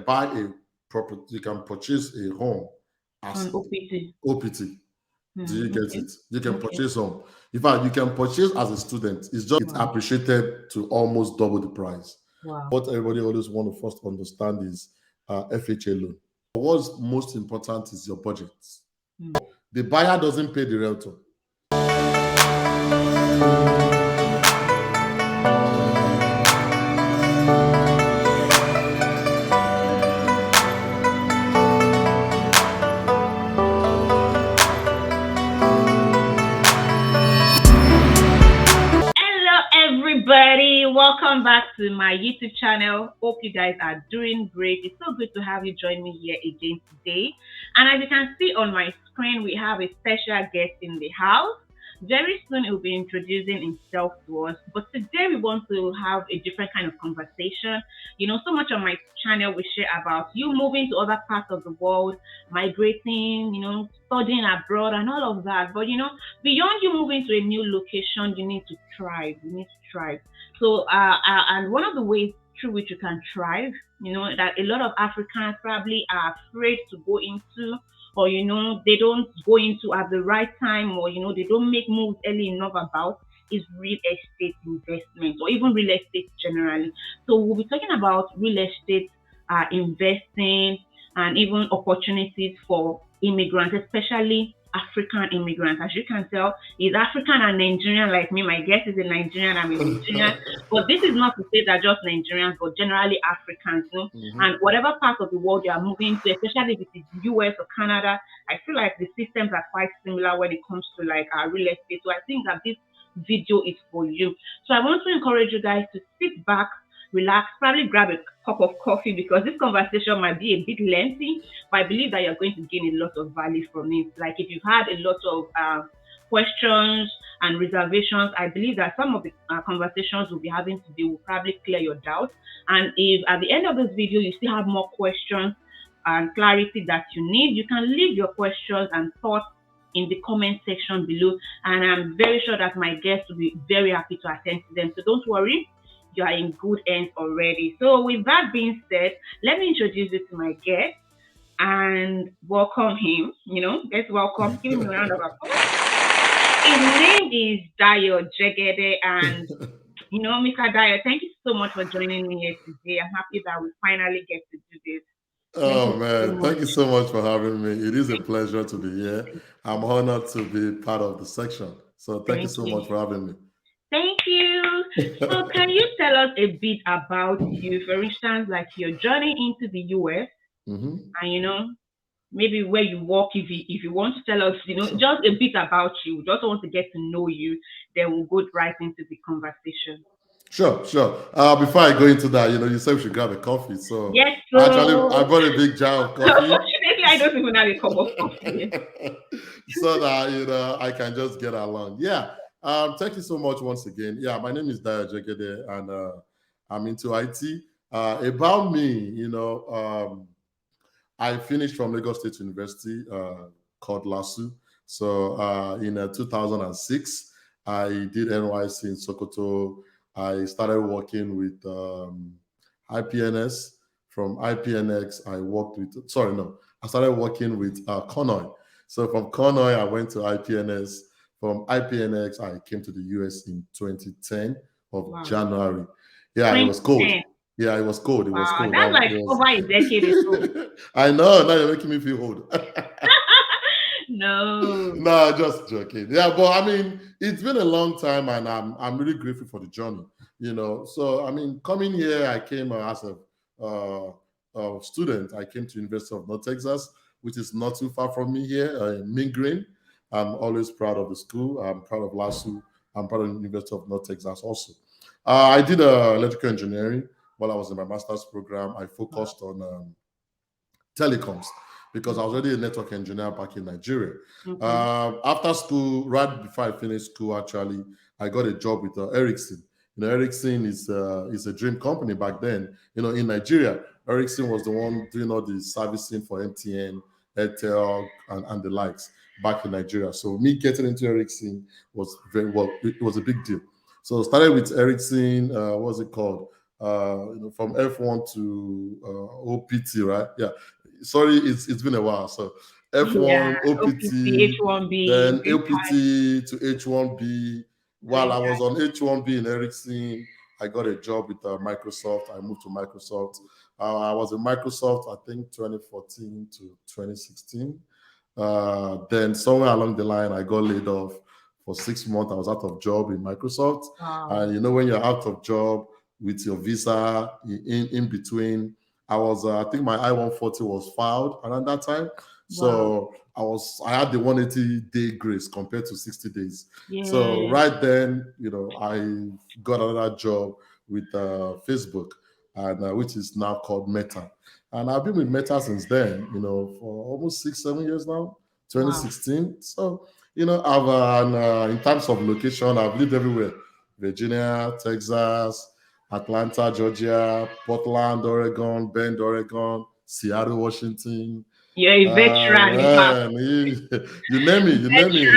buy a property, you can purchase a home as OPT. OPT. Do you get Okay. it? You can purchase home. In fact, you can purchase as a student. It's just it's appreciated to almost double the price. Wow. What everybody always want to first understand is FHA loan. What's most important is your budget. The buyer doesn't pay the realtor. Everybody, welcome back to my YouTube channel. Hope you guys are doing great. It's so good to have you join me here again today. And as you can see on my screen, we have a special guest in the house. Very soon he will be introducing himself to us. But today we want to have a different kind of conversation. You know, so much on my channel we share about you moving to other parts of the world, migrating, you know, studying abroad and all of that. But you know, beyond you moving to a new location, you need to thrive. You need to thrive. So, and one of the ways through which you can thrive, you know, that a lot of Africans probably are afraid to go into, or you know, they don't go into at the right time, or you know, they don't make moves early enough about, is real estate investment, or even real estate generally. So we'll be talking about real estate investing and even opportunities for immigrants, especially African immigrants. As you can tell, he's African and Nigerian like me. My guess is a Nigerian, I'm a Nigerian. But this is not to say that just Nigerians, but generally Africans, you know. And whatever part of the world you are moving to, especially if it is US or Canada, I feel like the systems are quite similar when it comes to like real estate. So I think that this video is for you. So I want to encourage you guys to sit back, relax, probably grab a cup of coffee because this conversation might be a bit lengthy, but I believe that you're going to gain a lot of value from it. Like if you've had a lot of questions and reservations, I believe that some of the conversations we'll be having today will probably clear your doubts. And if at the end of this video you still have more questions and clarity that you need, you can leave your questions and thoughts in the comment section below. And I'm very sure that my guests will be very happy to attend to them. So don't worry, you are in good hands already. So with that being said, let me introduce you to my guest and welcome him. You know, let's welcome, give him a round of applause. His name is Dayo Jegede, and you know, Mr. Dayo, thank you so much for joining me here today. I'm happy that we finally get to do this. Oh man, thank you so much for having me. It is a pleasure to be here. I'm honored to be part of the section. So thank you so much for having me. Thank you. So can you tell us a bit about you? For instance, like your journey into the US, and you know, maybe where you work, if you want to tell us, you know, just a bit about you. Just want to get to know you, then we'll go right into the conversation. Sure. Before I go into that, you know, you said we should grab a coffee. So yes, actually, I brought a big jar of coffee. Unfortunately, I don't even have a cup of coffee. So that you know, I can just get along. Yeah. Thank you so much once again. Yeah, my name is Dayo Jegede, and I'm into IT. About me, you know, I finished from Lagos State University, called LASU. So in 2006, I did NYC in Sokoto. I started working with IPNS. From IPNX, I worked with, I started working with Connoy. So from Connoy, I went to IPNS. From IPNX, I came to the US in 2010 of January. Yeah, it was cold. Yeah, it was cold. It was cold. That's like over a decade ago. I know. Now you're making me feel old. No, just joking. Yeah, but I mean, it's been a long time, and I'm really grateful for the journey. You know, so I mean, coming here, I came as a student. I came to University of North Texas, which is not too far from me here, in Migrant. I'm always proud of the school. I'm proud of LASU. I'm proud of the University of North Texas also. I did electrical engineering while I was in my master's program. I focused on telecoms because I was already a network engineer back in Nigeria. After school, right before I finished school, actually, I got a job with Ericsson. You know, Ericsson is a dream company back then. You know, in Nigeria, Ericsson was the one doing all the servicing for MTN, Airtel, and the likes back in Nigeria. So me getting into Ericsson was it was a big deal. So started with Ericsson, what's it called? from F1 to OPT, right? Yeah. Sorry, it's been a while. So Yeah, F1, OPT, OPT, H1B, then green card. OPT to H1B. While Green I was card. on H1B in Ericsson, I got a job with Microsoft. I moved to Microsoft. I was in Microsoft, I think 2014 to 2016. Then somewhere along the line, I got laid off for 6 months. I was out of job in Microsoft. Wow. And when you're out of job with your visa in between, I think my I-140 was filed around that time. Wow. So I had the 180-day grace compared to 60 days. So Yeah. right then, I got another job with Facebook, and which is now called Meta. And I've been with Meta since then, for almost 6, 7 years now, Wow. 2016. So, in terms of location, I've lived everywhere: Virginia, Texas, Atlanta, Georgia, Portland, Oregon, Bend, Oregon, Seattle, Washington. You're a veteran, in fact. Man, you name it, you name it.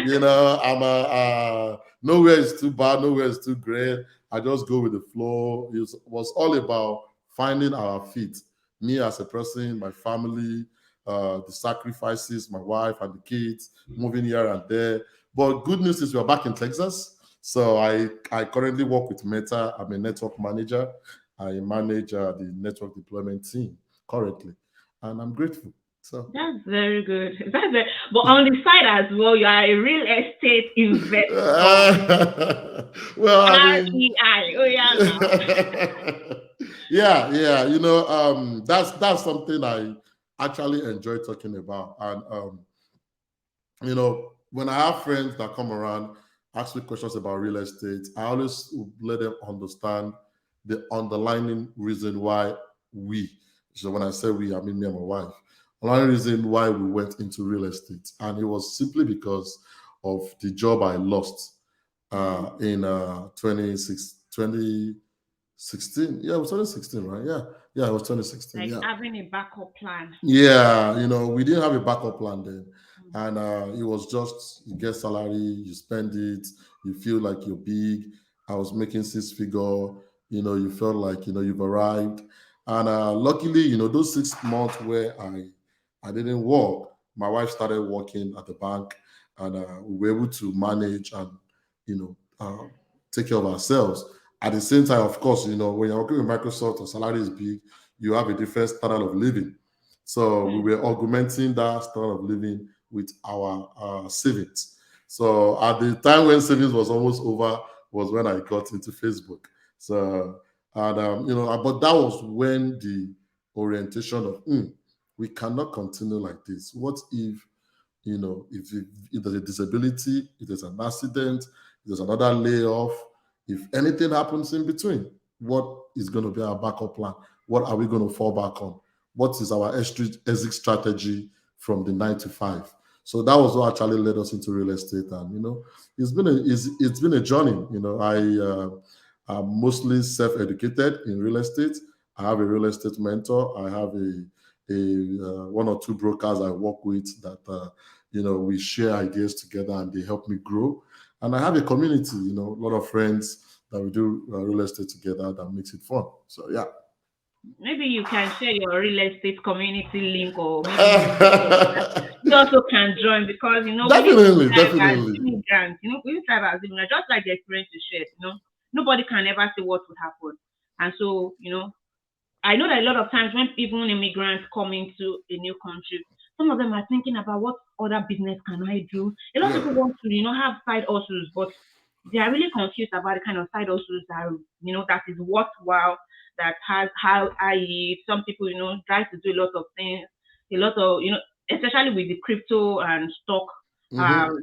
Veteran. I'm nowhere is too bad, nowhere is too great. I just go with the flow. It was all about finding our feet. Me as a person, my family, the sacrifices, my wife and the kids, moving here and there. But good news is we're back in Texas. So I currently work with Meta. I'm a network manager. I manage the network deployment team currently, and I'm grateful. So That's very good. But on the side as well, you are a real estate investor. well, I mean, REI. Oh yeah, now. yeah. That's something I actually enjoy talking about. And when I have friends that come around, ask me questions about real estate, I always let them understand the underlying reason why we, so when I say we, I mean me and my wife, underlying reason why we went into real estate. And it was simply because of the job I lost Mm. in 2016. Yeah, it was 2016, right? Yeah, it was 2016. Like Yeah. having a backup plan. Yeah, we didn't have a backup plan then. Mm. And it was just you get salary, you spend it, you feel like you're big. I was making 6 figure, you felt like you've arrived. And luckily, those 6 months where I didn't work, my wife started working at the bank, and we were able to manage and you know take care of ourselves. At the same time, of course, when you're working with Microsoft, the salary is big, you have a different standard of living. So we Mm. were augmenting that standard of living with our savings. So at the time when savings was almost over was when I got into Facebook. So, and but that was when the orientation of we cannot continue like this. What if if there's a disability, if there's an accident, if there's another layoff, if anything happens in between, what is going to be our backup plan? What are we going to fall back on? What is our exit strategy from the 9 to 5? So that was what actually led us into real estate, and it's been a journey. I'm mostly self-educated in real estate. I have a real estate mentor. I have a one or two brokers I work with that we share ideas together and they help me grow. And I have a community, a lot of friends that we do real estate together that makes it fun. So yeah. Maybe you can share your real estate community link, or maybe you also can join, because we need to Definitely, thrive as definitely. immigrants. We need to thrive as immigrants, just like the experience you shared. Nobody can ever say what would happen, and so I know that a lot of times when even immigrants come into a new country, some of them are thinking about what other business can I do. A lot of Yeah. people want to, have side hustles, but they are really confused about the kind of side hustles that is worthwhile, that has high yield. Some people, try to do a lot of things, a lot of, especially with the crypto and stock, uh, Mm-hmm.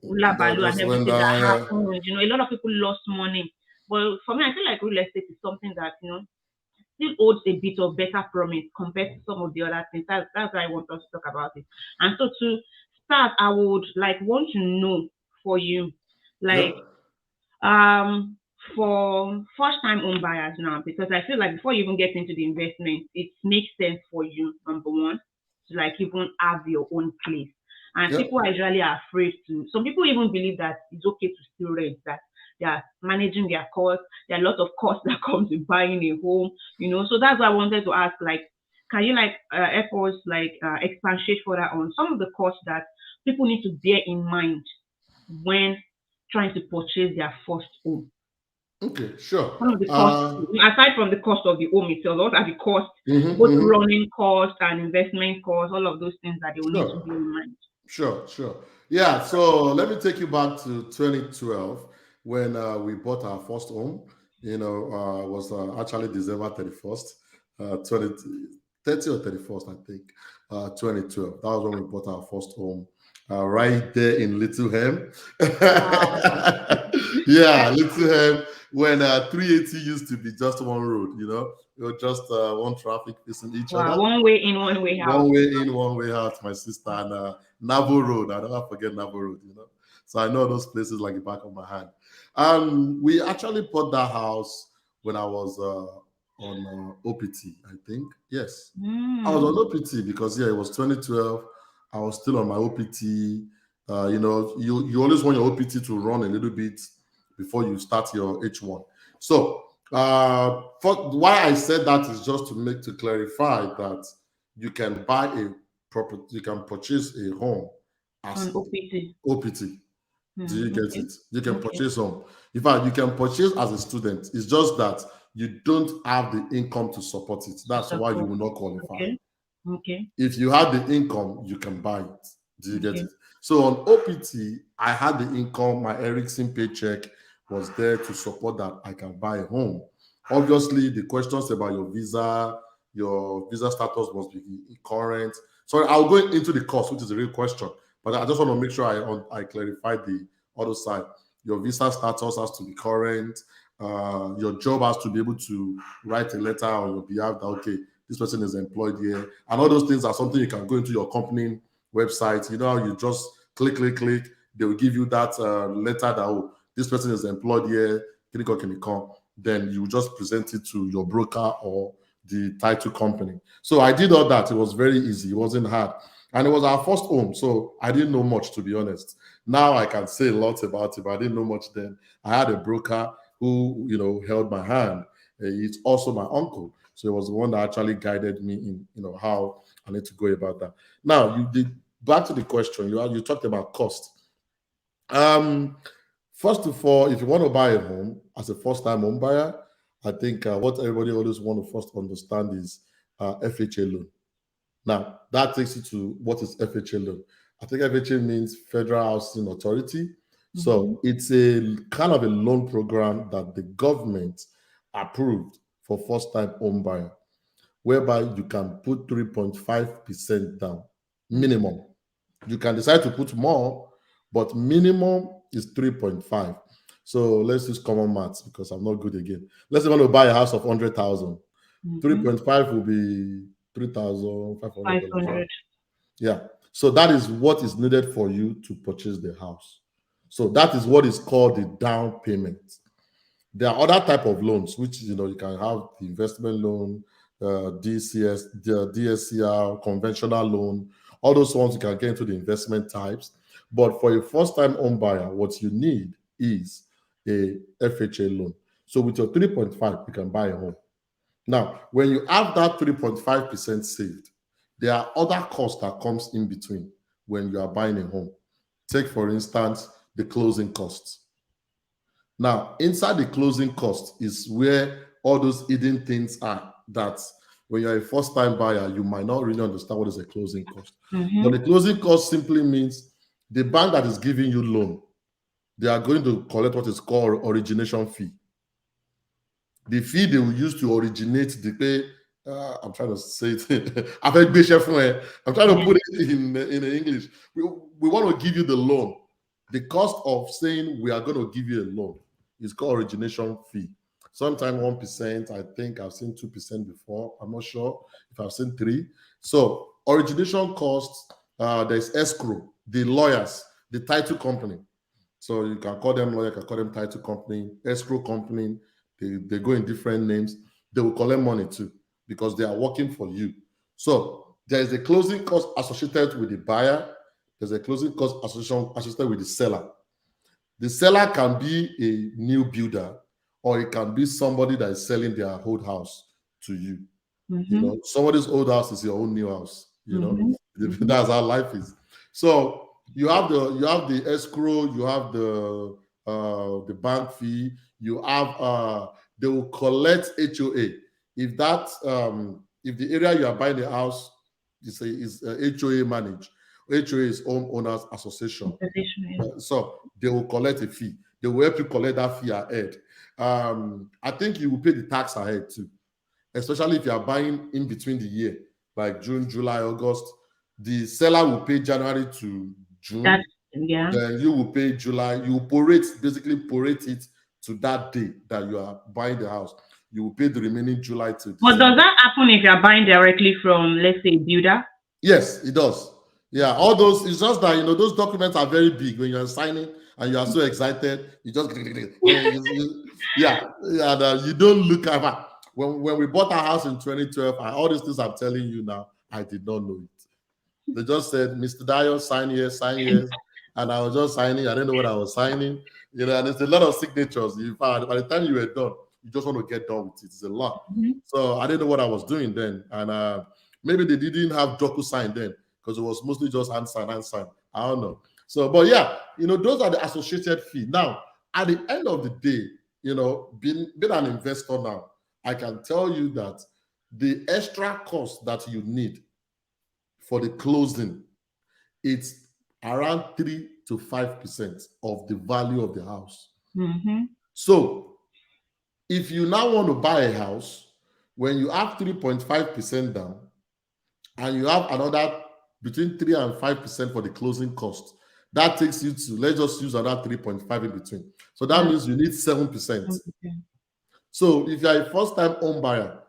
hula That baloo and just went everything that down. Yeah. happened. A lot of people lost money. But for me, I feel like real estate is something that, still holds a bit of better promise compared to some of the other things. That's why I want us to talk about it. And so to start, I would like want to know for you, like Yep. um for first time home buyers now, because I feel like before you even get into the investment, it makes sense for you, number one, to like even have your own place. And Yep. people are usually afraid to, some people even believe that it's okay to still rent, that they are managing their costs. There are a lot of costs that comes with buying a home, So that's why I wanted to ask, like, can you help us expatiate further on some of the costs that people need to bear in mind when trying to purchase their first home? Okay, sure. One of the costs, aside from the cost of the home itself, what are the costs, Mhm, both mhm. running costs and investment costs, all of those things that they will need to Sure. bear in mind? Sure. Yeah, so let me take you back to 2012 when we bought our first home. It was actually December 31st, 20, 30 or 31st, I think, 2012. That was when we bought our first home, right there in Littleham. Wow. Yeah, Littleham, when 380 used to be just one road, it was just one traffic facing each Wow. other. One way in, one way out. One way in, one way out, my sister. And Navo Road, I never forget Navo Road. So I know those places like the back of my hand. We actually bought that house when I was on OPT, I think. Yes. I was on Mm. OPT because, yeah, it was 2012. I was still on my OPT. You always want your OPT to run a little bit before you start your H1. So, why I said that is just to clarify that you can buy a property, you can purchase a home On as OPT. OPT. Do you get Okay. it? You can Okay. purchase home. In fact, you can purchase as a student. It's just that you don't have the income to support it. To That's why you support. will not qualify. Okay. Okay. If you have the income, you can buy it. Do you get Okay. it? So on OPT, I had the income, my Ericsson paycheck was there to support that I can buy a home. Obviously, the questions about your visa status must be current. So I'll go into the cost, which is the real question. But I just want to make sure I clarify the other side. Your visa status has to be current. Your job has to be able to write a letter on your behalf that, okay, this person is employed here. And all those things are something you can go into your company website. You know, you just click. They will give you that letter that, oh, this person is employed here. Can you come? Then you just present it to your broker or the title company. So I did all that. It was very easy. It wasn't hard. And it was our first home. So I didn't know much, to be honest. Now I can say a lot about it, but I didn't know much then. I had a broker who, held my hand. He's also my uncle. So it was the one that actually guided me in, how I need to go about that. Now, you did back to the question. You talked about cost. Um, First of all, if you want to buy a home as a first-time home buyer, I think what everybody always want to first understand is FHA loan. Now, that takes you to what is FHA loan. I think FHA means Federal Housing Authority. Mm-hmm. So it's a kind of a loan program that the government approved for first-time home buyer, whereby you can put 3.5% down Mm-hmm. minimum. You can decide to put more, but minimum is 3.5. So let's use common maths because I'm not good again. Let's say you want to buy a house of 100,000. Mm-hmm. 3.5 will be $3,500, right? 500. Yeah. So that is what is needed for you to purchase the house. So that is what is called the down payment. There are other type of loans, which you can have the investment loan, DCS, the DSCR, conventional loan. All those ones you can get into the investment types. But for a first-time home buyer, what you need is a FHA loan. So with your 3.5, you can buy a home. Now, when you have that 3.5% saved, there are other costs that comes in between when you are buying a home. Take, for instance, the closing costs. Now, inside the closing cost is where all those hidden things are that when you're a first time buyer, you might not really understand what is a closing cost. But the Mm-hmm. closing cost simply means the bank that is giving you loan, they are going to collect what is called origination fee. The fee they will use to originate the pay. I'm trying to say it. I'm trying to Yeah. put it in English. We want to give you the loan. The cost of saying we are going to give you a loan is called origination fee. Sometimes 1%. I think I've seen 2% before. I'm not sure if I've seen 3. So origination costs. There's escrow, the lawyers, the title company. So you can call them lawyer, you can call them title company, escrow company. They go in different names. They will collect money too because they are working for you. So there is a closing cost associated with the buyer. There's a closing cost associated with the seller. The seller can be a new builder, or it can be somebody that is selling their old house to you. You Mm-hmm. know, somebody's old house is your own new house. You know, Mm-hmm. Mm-hmm. that's how life is. So you have the escrow, you have the bank fee, you have they will collect HOA if if the area you are buying the house is HOA managed. HOA is Home Owners Association. Position, So they will collect a fee. They will help you collect that fee ahead. I think you will pay the tax ahead too, especially if you are buying in between the year, like June, July, August. The seller will pay January to That's June, yeah. then you will pay July. You prorate, basically prorate it to that day that you are buying the house. You will pay the remaining July to But does December. that happen if you're buying directly from, let's say, builder? Yes, it does. Yeah, all those, it's just that, those documents are very big when you're signing and you are so excited. You just, yeah, you don't look at when we bought our house in 2012, and all these things I'm telling you now, I did not know it. They just said, Mr. Dio, sign here, sign here. And I was just signing. I didn't know what I was signing. And it's a lot of signatures. In fact, by the time you were done, you just want to get done with it. It's a lot. Mhm. So I didn't know what I was doing then. And maybe they didn't have DocuSign then because it was mostly just hand sign, hand sign. I don't know. So, but yeah, those are the associated fee. Now, at the end of the day, being an investor now, I can tell you that the extra cost that you need for the closing, it's around 3 to 5% of the value of the house. Mm-hmm. So if you now want to buy a house, when you have 3.5% down and you have another between 3 and 5% for the closing cost, that takes you to, let's just use another 3.5 in between. So that That's means you need 7%. okay. So if you're a first time home buyer,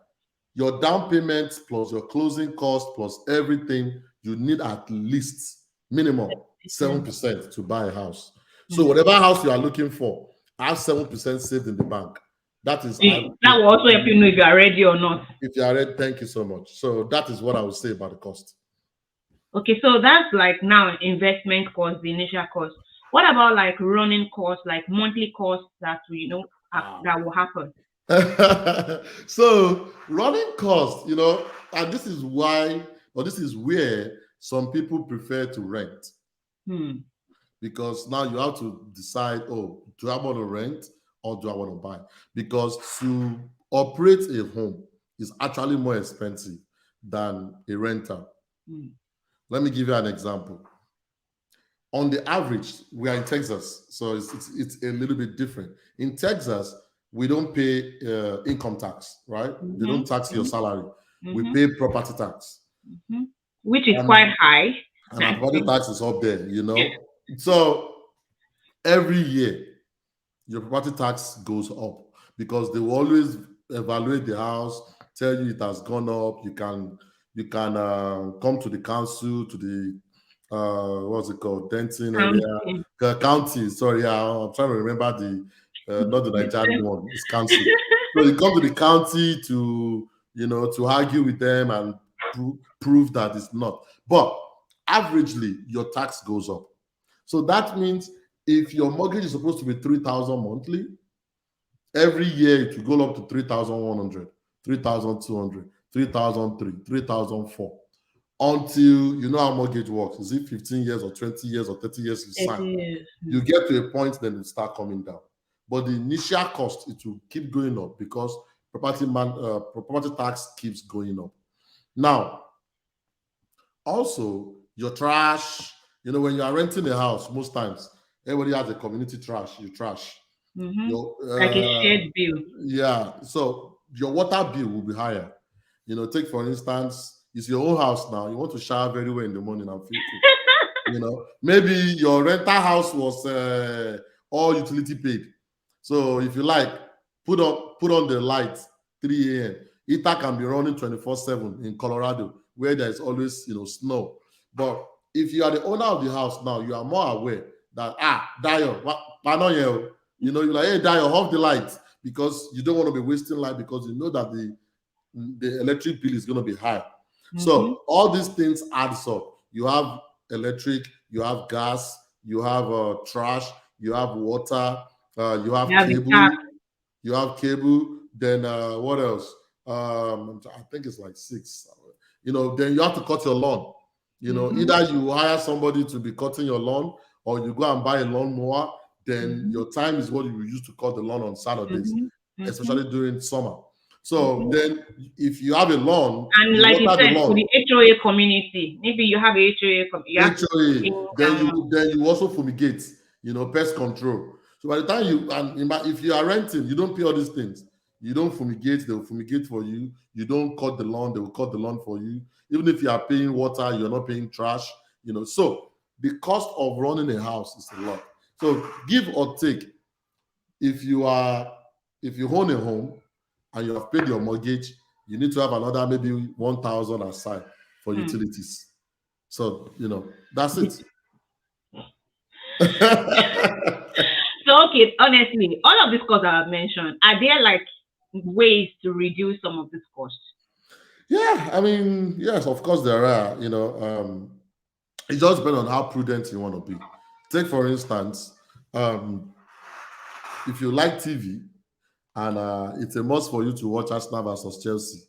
your down payment plus your closing cost plus everything, you need at least minimum 7% to buy a house. So Mm. whatever house you are looking for, have 7% saved in the bank. That is, That will also help you know if you are ready or not. if you are ready, thank you so much. So that is what I would say about the cost. Okay, so that's like now investment cost, the initial cost. What about like running costs, like monthly costs that that will happen? So running costs, and this is why, or this is where some people prefer to rent. Hmm. Because now you have to decide, oh, do I want to rent or do I want to buy? Because to operate a home is actually more expensive than a rental. Hmm. Let me give you an example. On the average, we are in Texas, so it's a little bit different. In Texas, we don't pay income tax, right? They Mm-hmm. don't tax your salary. We Mm-hmm. pay property tax. Mm-hmm. Which is And, quite high. and our property tax is up there. So every year, your property tax goes up because they will always evaluate the house, tell you it has gone up. You can come to the council, to the what's it called, Denton area, Counting. county. Sorry, yeah, I'm trying to remember the not the Nigerian one. It's council. So you come to the county to argue with them and prove that it's not. But averagely, your tax goes up. So that means if your mortgage is supposed to be 3,000 monthly, every year it will go up to 3,100, 3,200, 3,003, 3,004, until you know how mortgage works. Is it 15 years or 20 years or 30 years you It sign? is. You get to a point, then it start coming down. But the initial cost, it will keep going up because property tax keeps going up. Now, also, your trash, when you are renting a house, most times everybody has a community trash, you trash. Mm-hmm. Your Like a shared bill. yeah, so your water bill will be higher. Take for instance, it's your own house now. You want to shower very well in the morning and feel cool. Maybe your rental house was all utility paid. So if you like, put on the lights 3 a.m. Heater can be running 24/7 in Colorado, where there's always snow. But if you are the owner of the house now, you are more aware that Dio, you're like, hey Dio, off the lights, because you don't want to be wasting light, because you know that the electric bill is going to be high. Mm-hmm. So all these things adds up. You have electric, you have gas, you have trash, you have water, you You have have the tax. cable, you have cable. Then what else? I think it's like six. Then you have to cut your lawn. Mm-hmm. Either you hire somebody to be cutting your lawn, or you go and buy a lawnmower. Then Mm-hmm. your time is what you will use to cut the lawn on Saturdays, Mm-hmm. Mm-hmm. especially during summer. So Mm-hmm. then, if you have a lawn, And you like you water the said, for the lawn. HOA community, maybe you have a HOA, you have to HOA. bring, Then you also fumigate. Pest control. So by the time if you are renting, you don't pay all these things. You don't fumigate, they will fumigate for you. You don't cut the lawn, they will cut the lawn for you. Even if you are paying water, you're not paying trash. So the cost of running a house is a lot. So give or take, if you are if you own a home and you have paid your mortgage, you need to have another maybe 1,000 aside for hmm. utilities. So that's it. Yeah, So okay, honestly, all of these costs that I've mentioned, are there like ways to reduce some of these costs? I mean, yes, of course there are. It just depends on how prudent you want to be. Take for instance, um, if you like TV and it's a must for you to watch Arsenal versus Chelsea,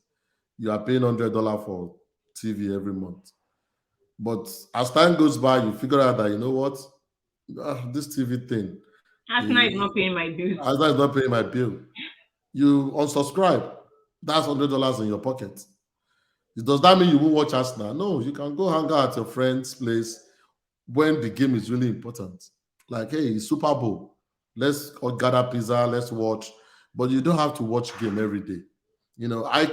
you are paying $100 for TV every month. But as time goes by, you figure out that, you know what, this TV thing, Arsenal is not paying my bills. Arsenal is not paying my bill. You unsubscribe. That's $100 in your pocket. Does that mean you won't watch Arsenal? No, you can go hang out at your friend's place when the game is really important. Like, hey, it's Super Bowl. Let's gather pizza, let's watch. But you don't have to watch game every day. I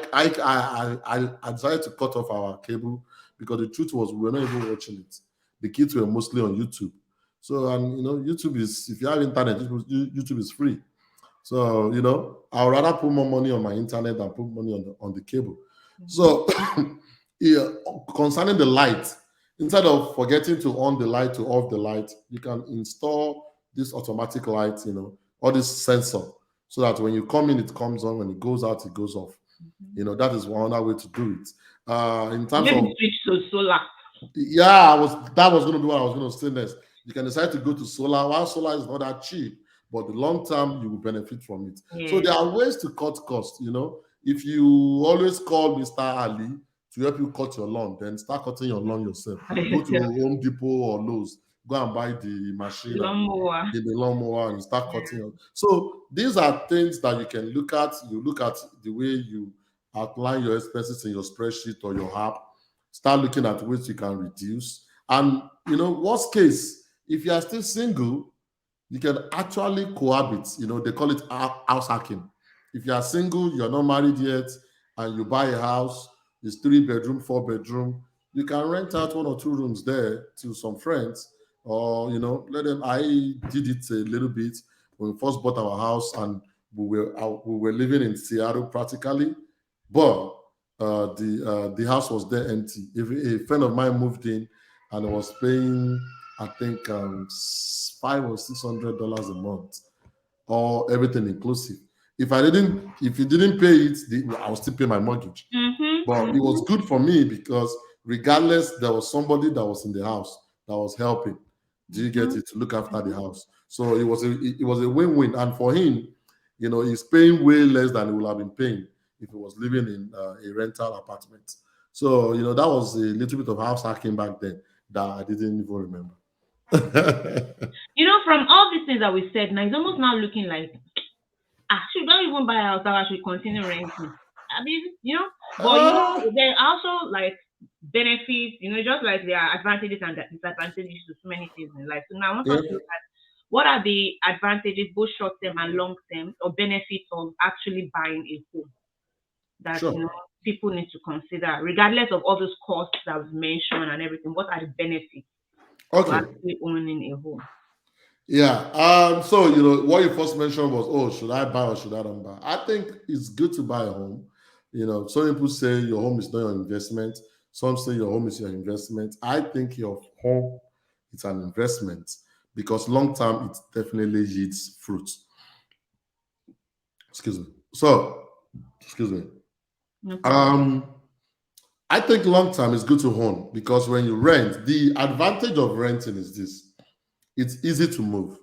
decided to cut off our cable because the truth was we were not even watching it. The kids were mostly on YouTube. So, and YouTube is, if you have internet, YouTube is free. So, I would rather put more money on my internet than put money on the cable. So, yeah, concerning the light, instead of forgetting to on the light to off the light, you can install this automatic light, or this sensor, so that when you come in, it comes on. When it goes out, it goes off. That is one other way to do it. In terms of Maybe switch to solar. yeah, that was going to be what I was going to say next. You can decide to go to solar. While solar is not that cheap, but the long term you will benefit from it. So Yeah. there are ways to cut costs. If you always call Mr. Ali to help you cut your lawn, then start cutting your lawn yourself. By Go to yourself. Home Depot or Lowe's. Go and buy the machine and Lawnmower. the lawnmower and start Yeah. cutting. So these are things that you can look at. You look at the way you outline your expenses in your spreadsheet or your app. Start looking at ways you can reduce. And worst case, if you are still single, you can actually cohabit. They call it house hacking. If you are single, you're not married yet, and you buy a house, it's 3 bedroom, 4 bedroom, you can rent out 1 or 2 rooms there to some friends, or let them. I did it a little bit when we first bought our house, and we were living in Seattle practically, but the house was there empty. If a friend of mine moved in and was paying, I think, $500 or $600 a month, or everything inclusive. If you didn't pay it, I will still pay my mortgage. Mm-hmm. But it was Mm-hmm. good for me because regardless, there was somebody that was in the house that was helping. Do you get Mm-hmm. it, to look after the Mm-hmm. house? So it was a win-win, and for him, he's paying way less than he would have been paying if he was living in a rental apartment. So that was a little bit of house hacking back then that I didn't even remember. From all these things that we said, now it's almost now looking like should not even buy a house, I should continue renting. I mean, but Ah, there are also like benefits, just like there are advantages and disadvantages to so many things in life. So now I want yeah, us to look at what are the advantages, both short term and long term, or benefits of actually buying a home that sure. people need to consider, regardless of all those costs that was mentioned and everything. What are the benefits to Okay. actually owning a home? Yeah. So what you first mentioned was, oh, should I buy or should I not buy? I think it's good to buy a home. Some people say your home is not your investment. Some say your home is your investment. I think your home is an investment because long term it definitely yields fruit. Excuse me. So, excuse me. No problem. Um, I think long term is good to own because when you rent, the advantage of renting is this: it's easy to move.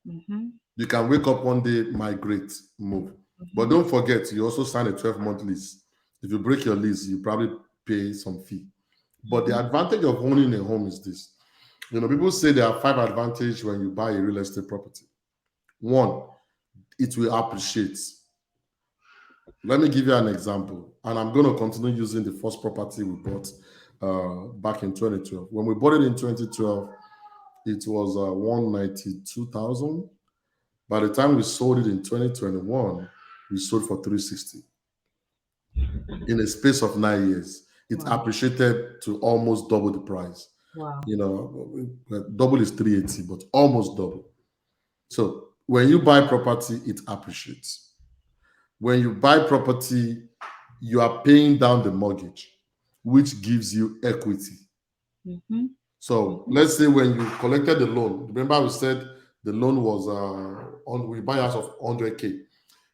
Mm-hmm. You can wake up one day, migrate, move. But Mm-hmm. don't forget, you also sign a 12-month lease. If you break your lease, you probably pay some fee. But the Mm-hmm. advantage of owning a home is this. People say there are 5 advantages when you buy a real estate property. One, it will appreciate. Let me give you an example, and I'm going to continue using the first property we bought back in 2012. When we bought it in 2012, it was 192,000. By the time we sold it in 2021, we sold for 360 in a space of 9 years. It Wow. appreciated to almost double the price. Wow. Double is 380, but almost double. So when you buy property, it appreciates. When you buy property, you are paying down the mortgage, which gives you equity. Mm-hmm. So Mm-hmm. let's say when you collected the loan, remember we said the loan was on we buy house of 100K.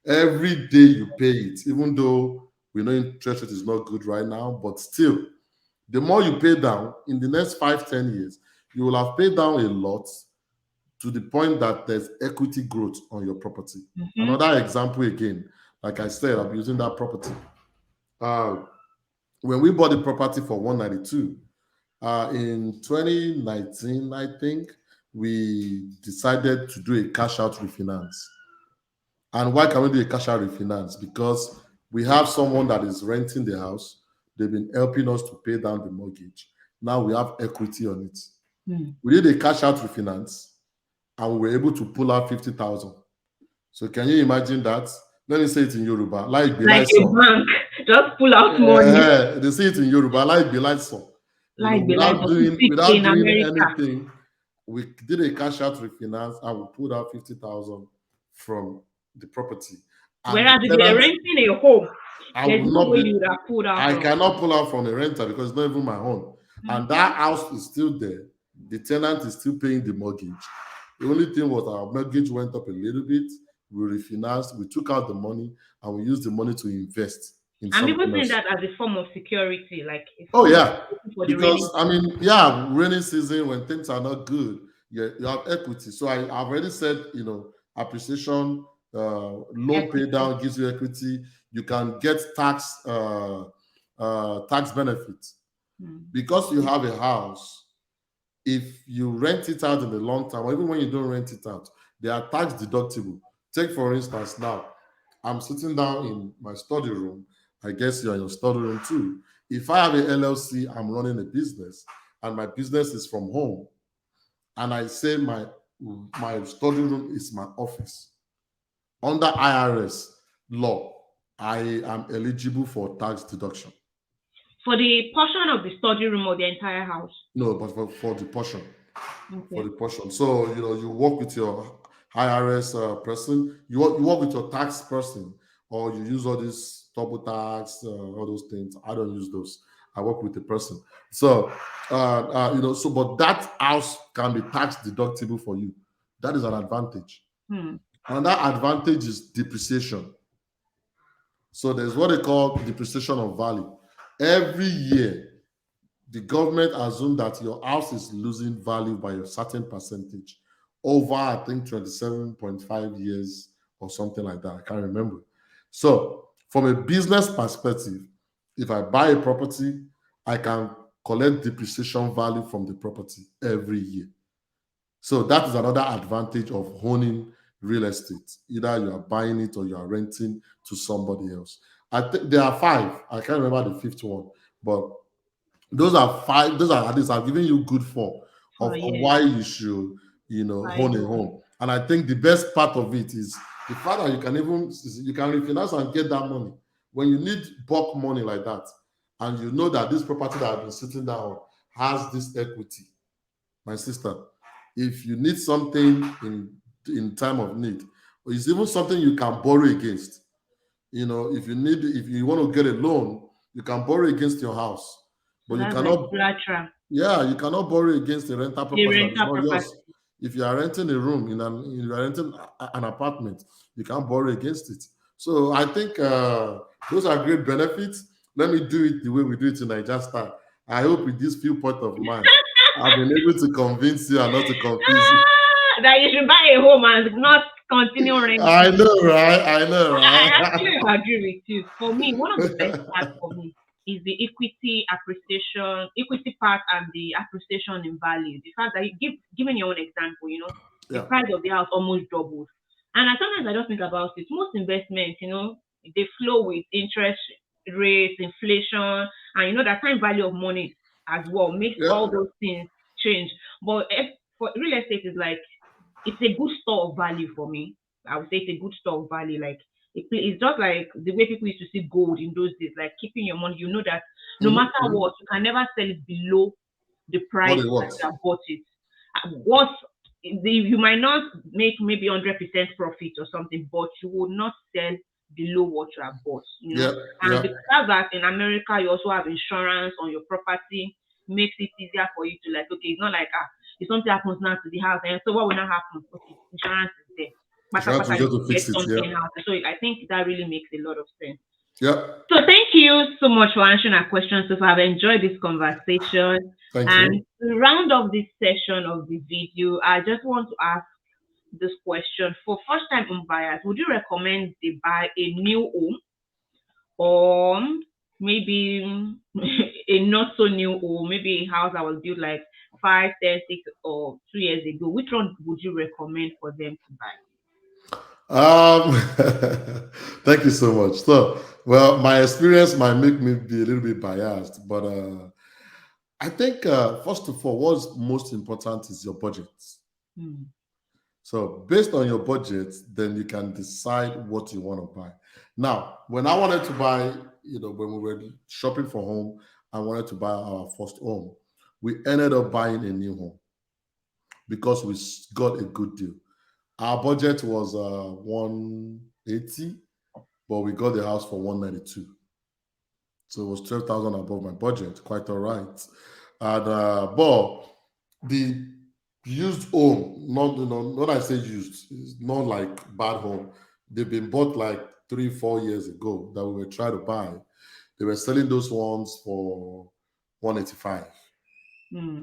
Every day you pay it, even though we know interest rate is not good right now, but still, the more you pay down in the next 5, 10 years, you will have paid down a lot to the point that there's equity growth on your property. Mm-hmm. Another example again, like I said, I'm using that property. Uh, when we bought the property for 192, in 2019, I think, we decided to do a cash out refinance. And why can we do a cash out refinance? Because we have someone that is renting the house. They've been helping us to pay down the mortgage. Now we have equity on it. Mm. We did a cash out refinance and we were able to pull out 50,000. So can you imagine that? Let me say it in Yoruba. Like Like a Bilaiso. bank, just pull out money. They say it in Yoruba. Like Bilaiso. Like be like, Without but doing in without doing America. anything, we did a cash out refinance and we pulled out 50,000 from the property. And the Whereas if you're tenant, renting a home, I there's will no not way be you would have pulled out I from. cannot pull out from a renter because it's not even my own. And Mm-hmm. that house is still there. The tenant is still paying the mortgage. The only thing was our mortgage went up a little bit. We refinanced, we took out the money, and we used the money to invest in And people something think else. that as a form of security, like a Oh form of yeah, security for the because rainy I season. mean, yeah, rainy season when things are not good, you have equity. So I've already said, appreciation, loan pay Equity. down gives you equity. You can get tax benefits Mm. because you have a house. If you rent it out in the long term, or even when you don't rent it out, they are tax deductible. Take for instance, now I'm sitting down in my study room. I guess you're in your study room too. If I have a LLC, I'm running a business, and my business is from home, and I say my study room is my office. Under IRS law, I am eligible for tax deduction. For the portion of the study room or the entire house. No, but for the portion. For the Okay. portion. So you work with your IRS person, you work with your tax person, or you use all these double tax, all those things. I don't use those. I work with the person. So but that house can be tax deductible for you. That is an advantage. Hmm. And that advantage is depreciation. So there's what they call depreciation of value. Every year, the government assume that your house is losing value by a certain percentage over, I think, 27.5 years or something like that. I can't remember. So, from a business perspective, if I buy a property, I can collect depreciation value from the property every year. So, that is another advantage of owning real estate. Either you are buying it or you are renting to somebody else. I think there are five. I can't remember the fifth one, but those are five. Those are at least I've given you good four For of yeah, why you should, buy own a home. home. And I think the best part of it is the fact that you can refinance and get that money when you need bulk money like that, and you know that this property that I've been sitting down has this equity. My sister, if you need something in time of need, or it's even something you can borrow against. If you want to get a loan, you can borrow against your house, So but you that's like cannot. collateral. Yeah, you cannot borrow against a rental The property that is rental not yours. property. If you are renting a room you are renting an apartment, you can't borrow against it. So I think those are great benefits. Let me do it the way we do it in Niger style. I hope with this few point of mine, I've been able to convince you and not to confuse you. that you should buy a home and not continue I renting. know, right? I know, I right? actually agree with you. For me, one of the best parts for me is the equity appreciation, equity part and the appreciation in value. The fact that you giving your own example, the Yeah. price of the house almost doubles. And sometimes I just think about it. Most investments, they flow with interest rates, inflation, and that time value of money as well makes Yeah. all those things change. But for real estate is like it's a good store of value for me. I would say it's a good store of value. Like it's just like the way people used to see gold in those days, like keeping your money. You know that no Mhm, matter mhm. what, you can never sell it below the What price it that was. you have bought it. What you might not make maybe 100% profit or something, but you will not sell below what you have bought. Yeah, And yeah. the fact that in America you also have insurance on your property makes it easier for you to like, okay, it's not like if something happens now to the house, and so what will now happen? Okay, insurance is there. Matter Try to you just to get fix it. Yeah. something else. So I think that really makes a lot of sense. Yeah. So thank you so much for answering our questions so far. I've enjoyed this conversation. Thank And you. to round off this session of the video, I just want to ask this question. For first time home buyers, would you recommend they buy a new home or maybe a not so new home, maybe a house that was built like 5, 10, 6, or 2 years ago? Which one would you recommend for them to buy? Um, thank you so much. So, well, my experience might make me be a little bit biased, but I think first of all, what's most important is your budget. Hmm. So, based on your budget, then you can decide what you want to buy. Now, when I wanted to buy, when we were shopping for home, I wanted to buy our first home. We ended up buying a new home because we got a good deal. Our budget was 180, but we got the house for 192. So it was 12,000 above my budget. Quite all right. And but the used home, not when I say used, it's not like bad home. They've been bought like 3, 4 years ago that we were trying to buy. They were selling those ones for 185. Hmm.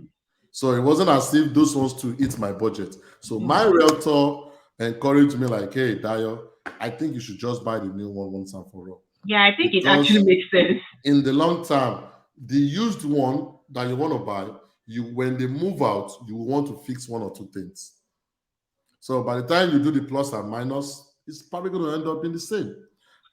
So it wasn't as if those ones to hit my budget. So my Hmm. realtor encouraged me like, hey, Dayo, I think you should just buy the new one once and for all. Yeah, I think it actually Because makes sense. in the long term, the used one that you want to buy, you when they move out, you will want to fix one or two things. So by the time you do the plus and minus, it's probably going to end up being the same.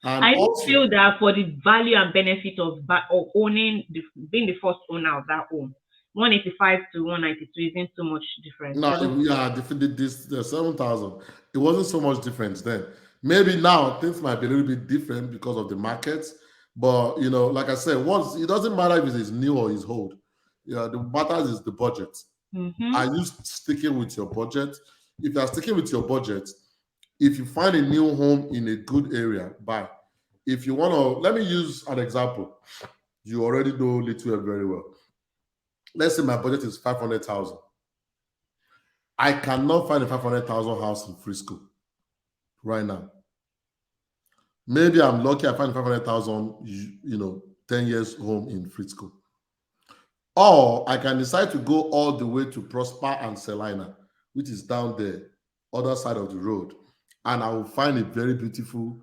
And I even also, feel that for the value and benefit of being the first owner of that home, 185 to 192 isn't so much difference. no, Seven. yeah, this the 7,000. It wasn't so much difference then. Maybe now things might be a little bit different because of the markets. But like I said, once it doesn't matter if it's new or it's old. Yeah, the matters is the budget. Are Mm-hmm. you sticking with your budget? If you are sticking with your budget, if you find a new home in a good area, buy. If you want to, let me use an example. You already know Little very well. Let's say my budget is 500,000. I cannot find a 500,000 house in Frisco right now. Maybe I'm lucky I find 500,000, 10 years home in Frisco. Or I can decide to go all the way to Prosper and Celina, which is down there, other side of the road. And I will find a very beautiful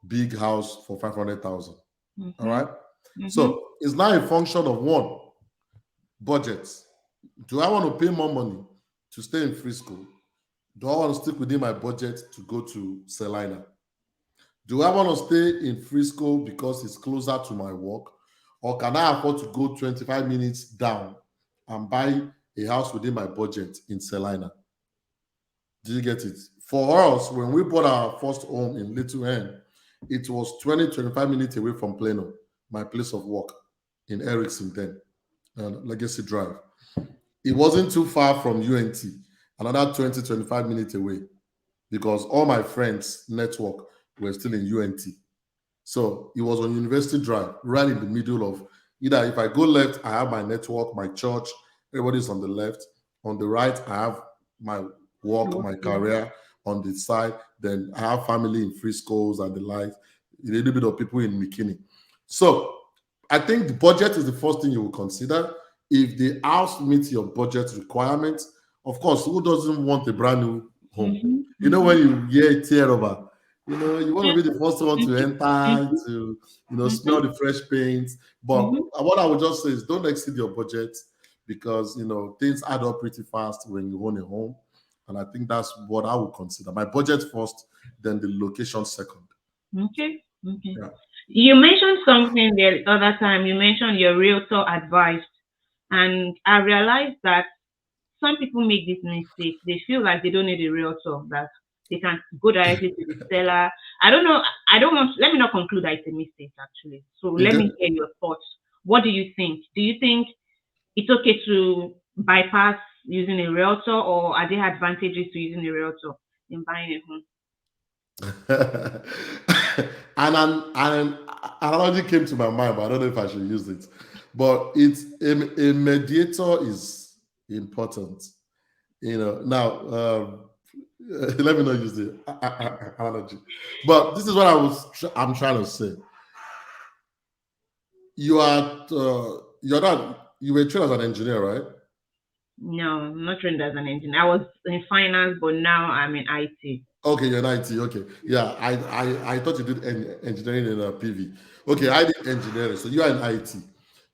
big house for 500,000. All Mm-hmm. right. Mm-hmm. So it's now a function of one, budget. Do I want to pay more money to stay in Frisco? Do I want to stick within my budget to go to Celina? Do I want to stay in Frisco because it's closer to my work? Or can I afford to go 25 minutes down and buy a house within my budget in Celina? Do you get it? For us, when we bought our first home in Little Hen, it was 20, 25 minutes away from Plano, my place of work in Erickson then, and Legacy Drive. It wasn't too far from UNT, another 20, 25 minutes away, because all my friends' network were still in UNT. So it was on University Drive, right in the middle of either if I go left, I have my network, my church, everybody's on the left. On the right, I have my work, my Okay. career on the side. Then I have family in Frisco's and the like, a little bit of people in McKinney. So I think the budget is the first thing you will consider. If the house meets your budget requirements, of course, who doesn't want a brand new home. You know, Mm-hmm. when you hear tear over, you want to be the first one to enter, Mm-hmm. to smell Mm-hmm. the fresh paint. But Mm-hmm. what I would just say is don't exceed your budget, because things add up pretty fast when you own a home. And I think that's what I would consider. My budget first, then the location second. Okay. Okay. Yeah. You mentioned something the other time. You mentioned your realtor advice, and I realized that some people make this mistake. They feel like they don't need a realtor, that they can go directly to the seller. I don't know. I don't want. Let me not conclude that it's a mistake, actually. So let Okay. me hear your thoughts. What do you think? Do you think it's okay to bypass using a realtor, or are there advantages to using a realtor in buying a home? And an analogy came to my mind, but I don't know if I should use it. But it's a mediator is important. Now, let me not use the analogy, but this is what I'm trying to say. You're not you were trained as an engineer, right? No, I'm not trained as an engineer. I was in finance, but now I'm in IT. Okay, you're in IT. Okay, yeah. I thought you did engineering in PV. Okay, Mm, I did engineering. So you are in IT.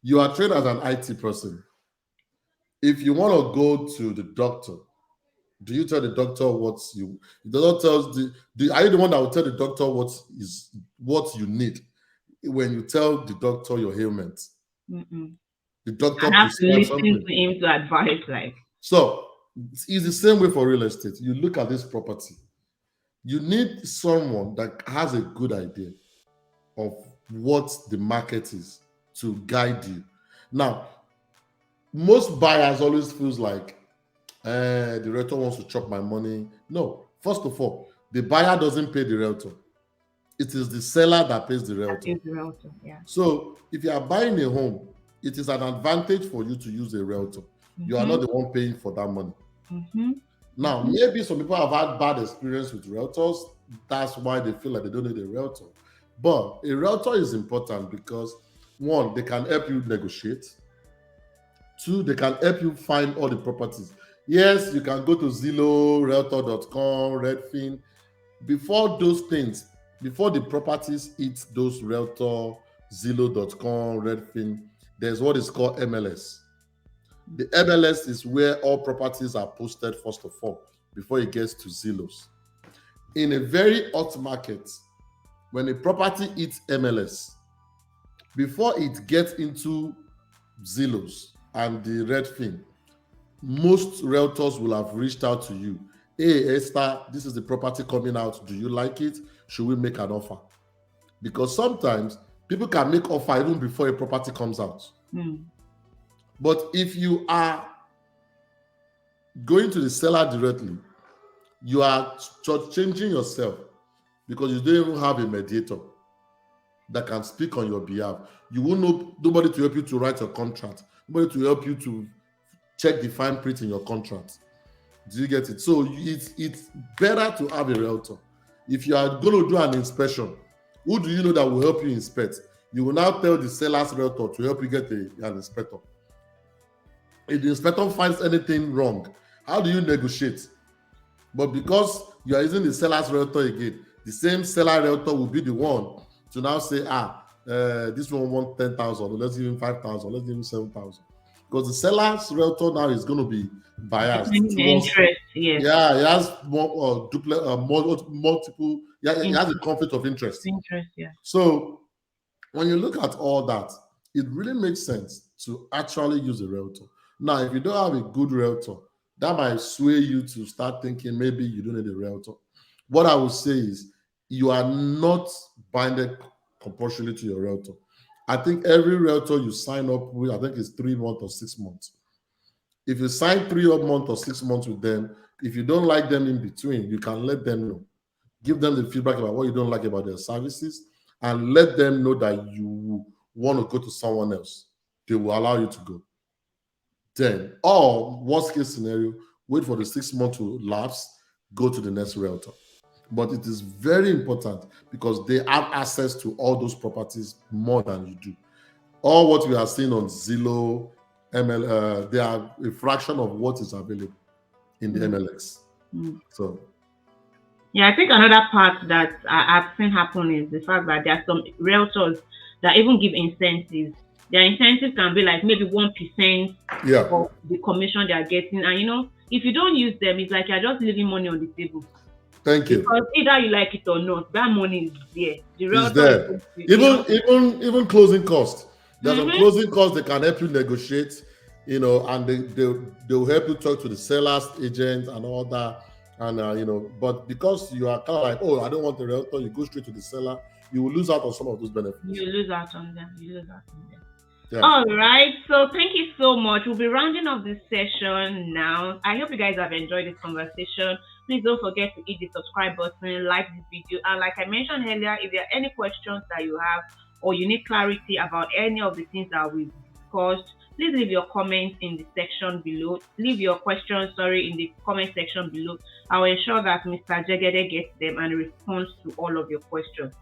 You are trained as an IT person. If you want to go to the doctor, do you tell the doctor what you? The doctor tells are you the one that will tell the doctor what you need when you tell the doctor your ailment? mm-mm. The doctor I have to prescribes listen something. to him to advise. Like, So it's the same way for real estate. You look at this property. You need someone that has a good idea of what the market is to guide you. Now, most buyers always feels like the realtor wants to chop my money. No, first of all, the buyer doesn't pay the realtor. It is the seller that pays the that realtor. is the realtor. Yeah. So if you are buying a home, it is an advantage for you to use a realtor. You are Mm-hmm. not the one paying for that money. Mm-hmm. Now, Mm-hmm. maybe some people have had bad experience with realtors. That's why they feel like they don't need a realtor. But a realtor is important because one, they can help you negotiate. Two, they can help you find all the properties. Yes, you can go to Zillow, Realtor.com, Redfin. Before those things, before the properties hit those Realtor, Zillow.com, Redfin, there's what is called MLS. The MLS is where all properties are posted first of all before it gets to Zillows. In a very hot market, when a property hits MLS, before it gets into Zillows and the Redfin, most realtors will have reached out to you. Hey, Esther, this is the property coming out. Do you like it? Should we make an offer? Because sometimes people can make offer even before a property comes out. Mm. But if you are going to the seller directly, you are changing yourself because you don't even have a mediator that can speak on your behalf. You will know nobody to help you to write your contract, nobody to help you to check the fine print in your contract. Do you get it? So it's better to have a realtor. If you are going to do an inspection, who do you know that will help you inspect? You will now tell the seller's realtor to help you get an inspector. If the inspector finds anything wrong, how do you negotiate? But because you are using the seller's realtor again, the same seller realtor will be the one to now say, this one wants 10,000, let's give him 5,000, let's give him 7,000. Because the seller's realtor now is going to be biased Depending the towards, interest, yes. yeah, he has multiple, yeah, he has a Interest, conflict of interest. interest, yeah. So when you look at all that, it really makes sense to actually use a realtor. Now, if you don't have a good realtor, that might sway you to start thinking maybe you don't need a realtor. What I would say is you are not binded compulsorily to your realtor. I think every realtor you sign up with, I think it's 3 months or 6 months. If you sign 3 months or 6 months with them, if you don't like them in between, you can let them know. Give them the feedback about what you don't like about their services and let them know that you want to go to someone else. They will allow you to go. Then, or worst case scenario, wait for the 6 months to lapse, go to the next realtor. But it is very important because they have access to all those properties more than you do. All what we are seeing on Zillow, they are a fraction of what is available in the Mm. MLX. Mm. So Yeah, I think another part that I've seen happen is the fact that there are some realtors that even give incentives. Their incentives can be like maybe 1% Yeah. of the commission they are getting, and if you don't use them, it's like you're just leaving money on the table Thank you. because either you like it or not, that money is there. The Is realtor is there. going to, Even closing costs. There's some mm-hmm, closing costs they can help you negotiate, and they'll help you talk to the seller's agent and all that. And but because you are kind of like, oh, I don't want the realtor, you go straight to the seller, you will lose out on some of those benefits. you lose out on them. You lose out on them. Yeah. All right. So thank you so much. We'll be rounding up this session now. I hope you guys have enjoyed this conversation. Please don't forget to hit the subscribe button, like this video, and like I mentioned earlier, if there are any questions that you have or you need clarity about any of the things that we've discussed, please leave your comments in the section below. Leave your questions, in the comment section below. I will ensure that Mr. Jegede gets them and responds to all of your questions.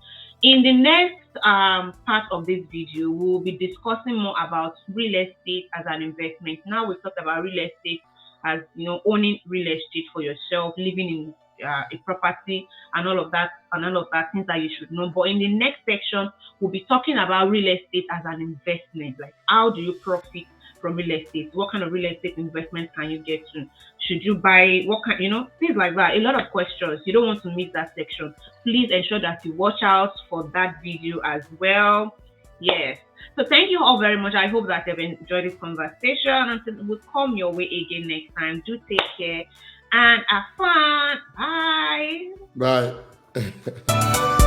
In the next part of this video, we'll be discussing more about real estate as an investment. Now we've talked about real estate as owning real estate for yourself, living in a property, and all of that things that you should know. But in the next section, we'll be talking about real estate as an investment. Like, how do you profit from real estate? What kind of real estate investment can you get to? Should you buy? What kind, things like that. A lot of questions. You don't want to miss that section. Please ensure that you watch out for that video as well. Yes. So thank you all very much. I hope that you've enjoyed this conversation. Until we come your way again next time, do take care and have fun. Bye. Right.